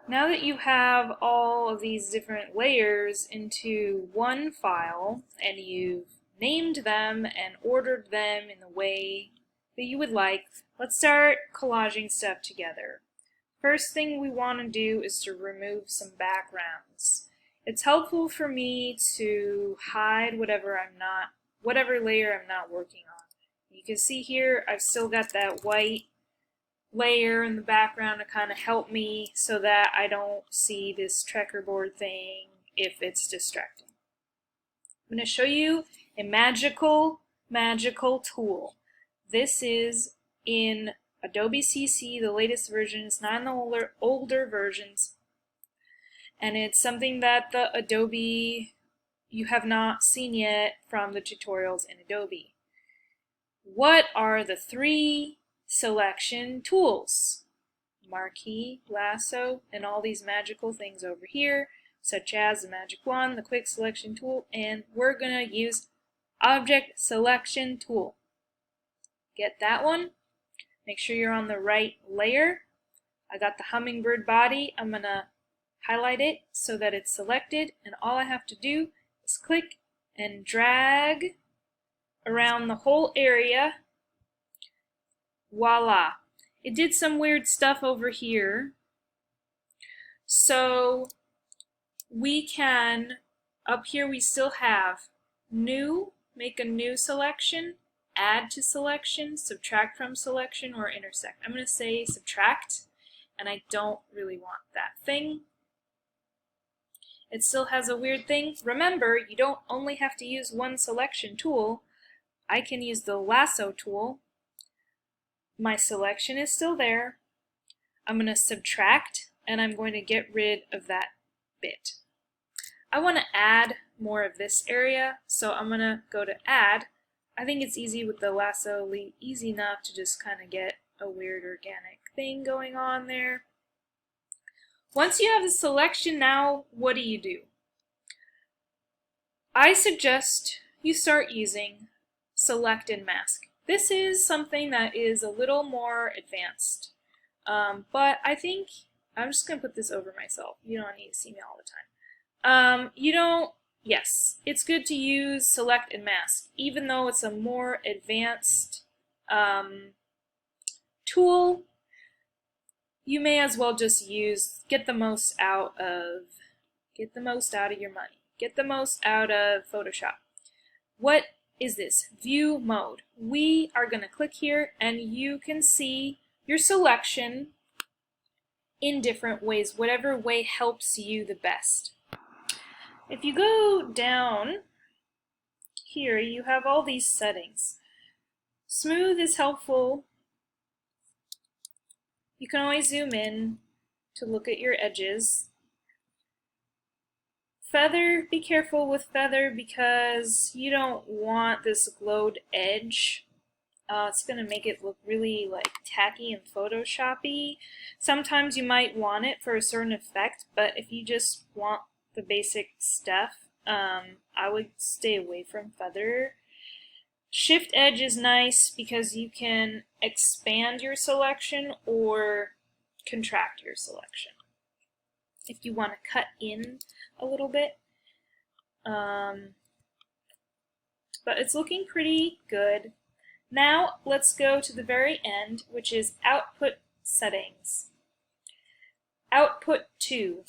Now that you have all of these different layers into one file and you've named them and ordered them in the way that you would like, let's start collaging stuff together. First thing we want to do is to remove some backgrounds. It's helpful for me to hide whatever layer I'm not working on. You can see here I've still got that white layer in the background to kind of help me so that I don't see this checkerboard thing if it's distracting. I'm going to show you a magical tool. This is in Adobe CC, the latest version. It's not in the older versions. And it's something that the Adobe you have not seen yet from the tutorials in Adobe. What are the three selection tools? Marquee, lasso, and all these magical things over here, such as the magic wand, the quick selection tool, and we're going to use object selection tool. Get that one. Make sure you're on the right layer. I got the hummingbird body. I'm going to highlight it so that it's selected, and all I have to do is click and drag around the whole area. Voila! It did some weird stuff over here. So we can, up here we still have new, make a new selection, add to selection, subtract from selection, or intersect. I'm going to say subtract, and I don't really want that thing. It still has a weird thing. Remember, you don't only have to use one selection tool. I can use the lasso tool. My selection is still there. I'm going to subtract, and I'm going to get rid of that bit. I want to add more of this area, so I'm going to go to add. I think it's easy with the lasso, easy enough to just kind of get a weird organic thing going on there. Once you have the selection, now what do? I suggest you start using select and mask. This is something that is a little more advanced, but I think I'm just going to put this over myself. You don't need to see me all the time. Yes, it's good to use select and mask, even though it's a more advanced tool. You may as well just get the most out of your money. Get the most out of Photoshop. What is this? View mode. We are going to click here and you can see your selection in different ways, whatever way helps you the best. If you go down here, you have all these settings. Smooth is helpful. You can always zoom in to look at your edges. Feather, be careful with feather because you don't want this glowed edge. It's going to make it look really like tacky and Photoshop-y. Sometimes you might want it for a certain effect, but if you just want the basic stuff, I would stay away from feather. Shift edge is nice because you can expand your selection or contract your selection if you want to cut in a little bit. But it's looking pretty good. Now let's go to the very end, which is output settings. Output to.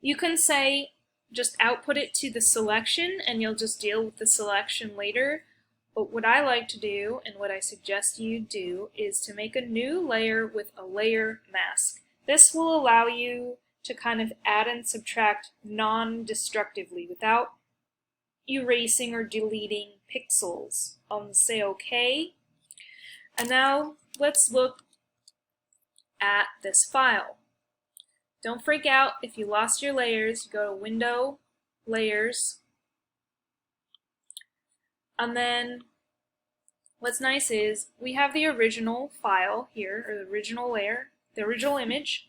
You can say just output it to the selection and you'll just deal with the selection later. But what I like to do, and what I suggest you do, is to make a new layer with a layer mask. This will allow you to kind of add and subtract non-destructively without erasing or deleting pixels. Say OK. And now let's look at this file. Don't freak out if you lost your layers. You go to Window, Layers, and then what's nice is we have the original file here, or the original layer, the original image,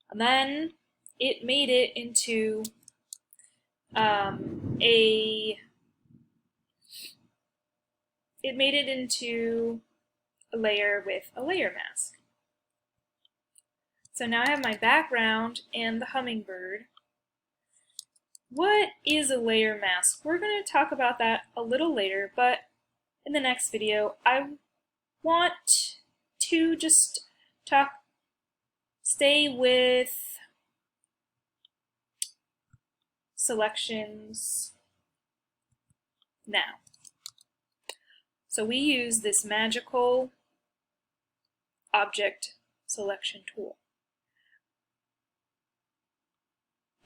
and then it made it into a layer with a layer mask. So now I have my background and the hummingbird. What is a layer mask? We're going to talk about that a little later, but in the next video, I want to just stay with selections now. So we use this magical object selection tool.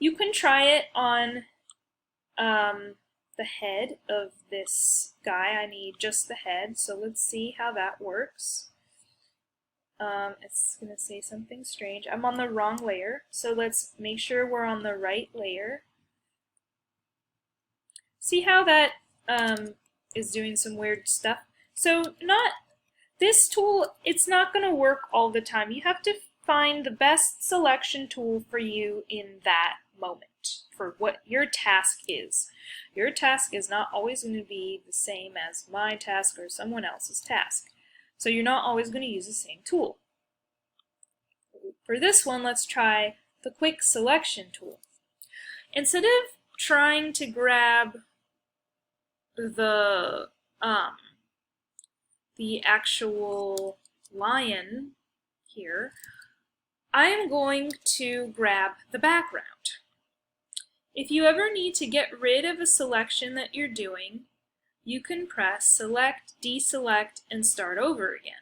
You can try it on the head of this guy. I need just the head, so let's see how that works. It's going to say something strange. I'm on the wrong layer, so let's make sure we're on the right layer. See how that is doing some weird stuff? So this tool, it's not going to work all the time. You have to find the best selection tool for you in that moment, for what your task is. Your task is not always going to be the same as my task or someone else's task. So you're not always going to use the same tool. For this one, let's try the quick selection tool. Instead of trying to grab the actual lion here, I am going to grab the background. If you ever need to get rid of a selection that you're doing, you can press select, deselect, and start over again.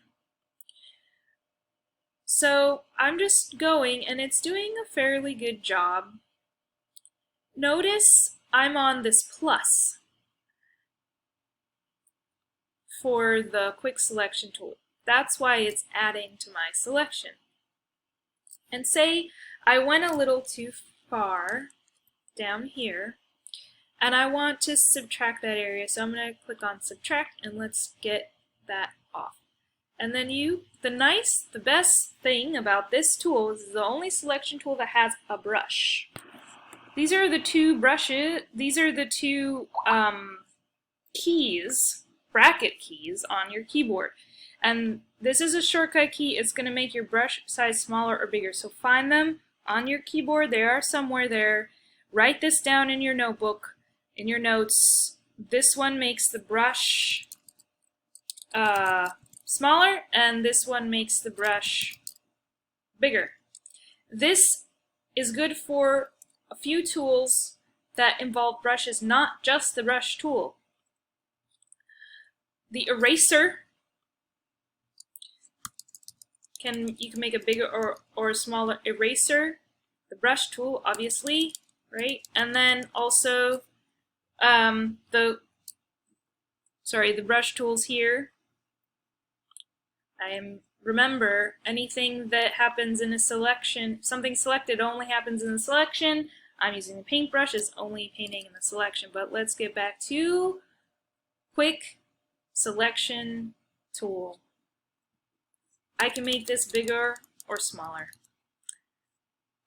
So I'm just going, and it's doing a fairly good job. Notice I'm on this plus for the quick selection tool. That's why it's adding to my selection. And say I went a little too far down here, and I want to subtract that area, so I'm going to click on subtract, and let's get that off. And then the best thing about this tool is the only selection tool that has a brush. These are the two brushes, these are the two keys, bracket keys on your keyboard. And this is a shortcut key. It's going to make your brush size smaller or bigger. So find them on your keyboard. They are somewhere there. Write this down in your notebook, in your notes. This one makes the brush smaller, and this one makes the brush bigger. This is good for a few tools that involve brushes, not just the brush tool. The eraser, you can make a bigger or a smaller eraser. The brush tool, obviously, right? And then also the brush tools here. Remember, anything that happens in a selection, something selected only happens in the selection. I'm using the paintbrush, it's only painting in the selection. But let's get back to quick selection tool. I can make this bigger or smaller.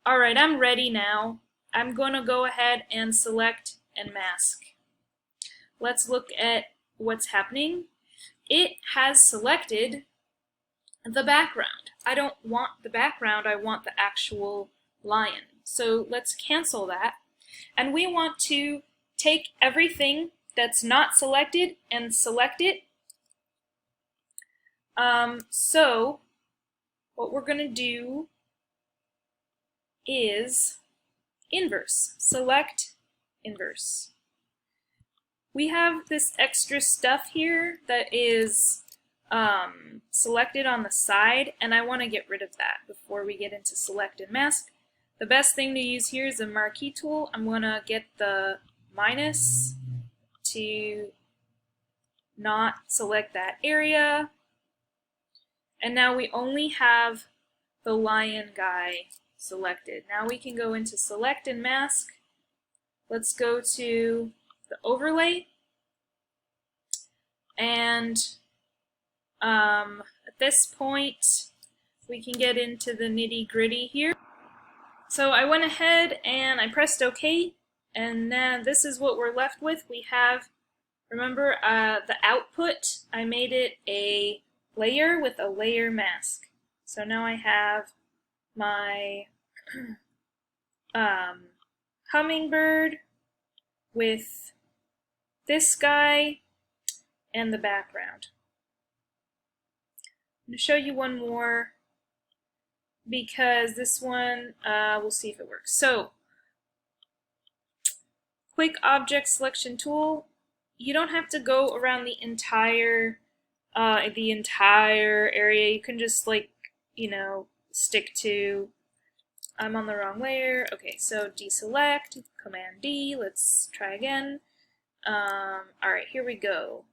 Alright, I'm ready now. I'm going to go ahead and select and mask. Let's look at what's happening. It has selected the background. I don't want the background, I want the actual lion. So let's cancel that. And we want to take everything that's not selected and select it. So what we're going to do is inverse. Select inverse. We have this extra stuff here that is selected on the side, and I want to get rid of that before we get into select and mask. The best thing to use here is the marquee tool. I'm going to get the minus to not select that area. And now we only have the lion guy selected. Now we can go into select and mask. Let's go to the overlay. And at this point, we can get into the nitty-gritty here. So I went ahead and I pressed OK, and then this is what we're left with. We have, remember, the output, I made it a layer with a layer mask. So now I have my hummingbird with this guy and the background. I'm going to show you one more because this one, we'll see if it works. So, quick object selection tool. You don't have to go around the entire area. You can just, like, stick to. I'm on the wrong layer. Okay, so deselect, Command D. Let's try again. All right, here we go.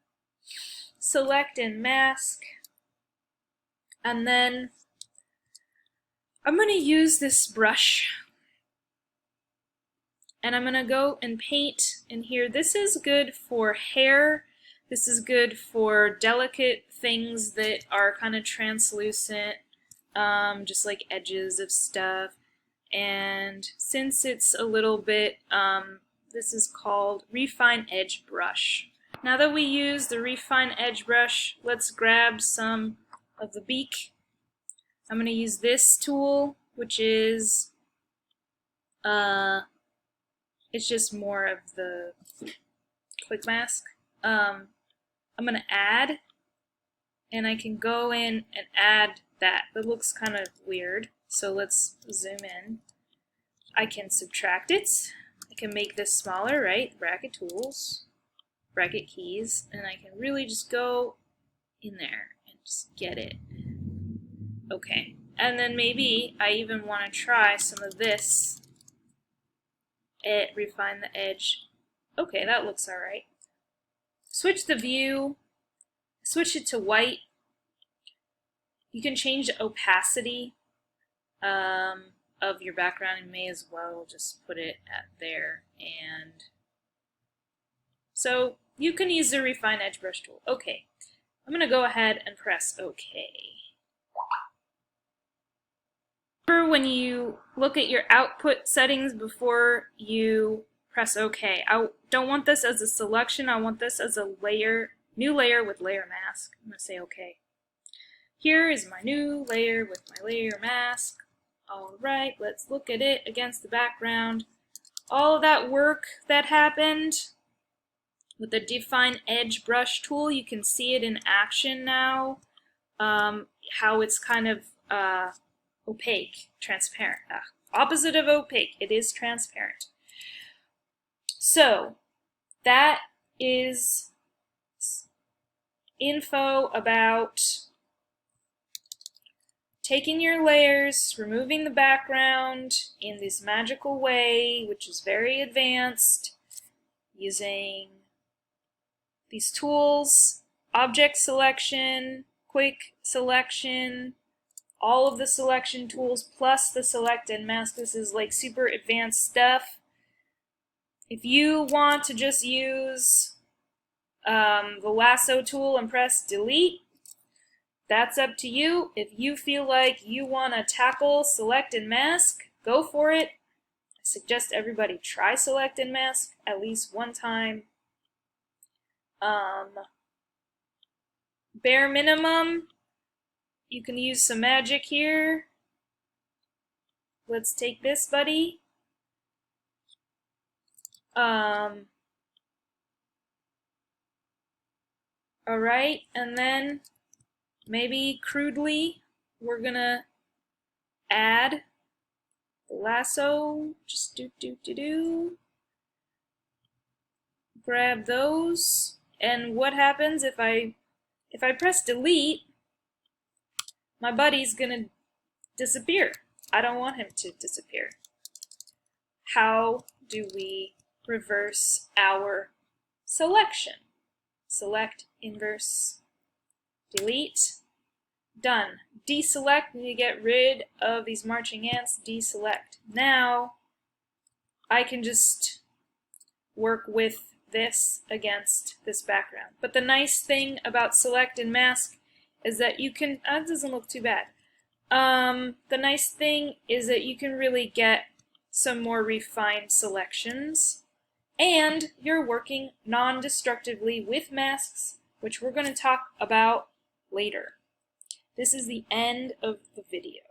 Select and mask, and then I'm going to use this brush. And I'm going to go and paint in here. This is good for hair. This is good for delicate things that are kind of translucent, just like edges of stuff. And since it's a little bit, this is called Refine Edge Brush. Now that we use the Refine Edge Brush, let's grab some of the beak. I'm going to use this tool, which is it's just more of the quick mask. I'm going to add, and I can go in and add that. That looks kind of weird, so let's zoom in. I can subtract it. I can make this smaller, right? Bracket tools, bracket keys, and I can really just go in there and just get it. Okay, and then maybe I even want to try some of this. Refine the edge. Okay, that looks alright. Switch the view, switch it to white. You can change the opacity of your background. You may as well just put it at there. And so you can use the Refine Edge Brush tool. Okay, I'm going to go ahead and press OK. Remember when you look at your output settings before you press OK. I don't want this as a selection. I want this as a layer, new layer with layer mask. I'm going to say OK. Here is my new layer with my layer mask. Alright, let's look at it against the background. All of that work that happened with the Refine Edge Brush tool, you can see it in action now. How it's kind of opaque, transparent. Opposite of opaque, it is transparent. So, that is info about taking your layers, removing the background in this magical way, which is very advanced, using these tools, object selection, quick selection, all of the selection tools plus the select and mask. This is like super advanced stuff. If you want to just use the lasso tool and press delete, that's up to you. If you feel like you want to tackle select and mask, go for it. I suggest everybody try select and mask at least one time. Bare minimum, you can use some magic here. Let's take this buddy. Alright, and then maybe crudely we're gonna add the lasso. Just do. Grab those, and what happens if I press delete? My buddy's gonna disappear. I don't want him to disappear. How do we reverse our selection? Select, inverse, delete, done. Deselect, we need to get rid of these marching ants, deselect. Now, I can just work with this against this background. But the nice thing about select and mask is that you can, that doesn't look too bad. The nice thing is that you can really get some more refined selections, and you're working non-destructively with masks, which we're going to talk about later. This is the end of the video.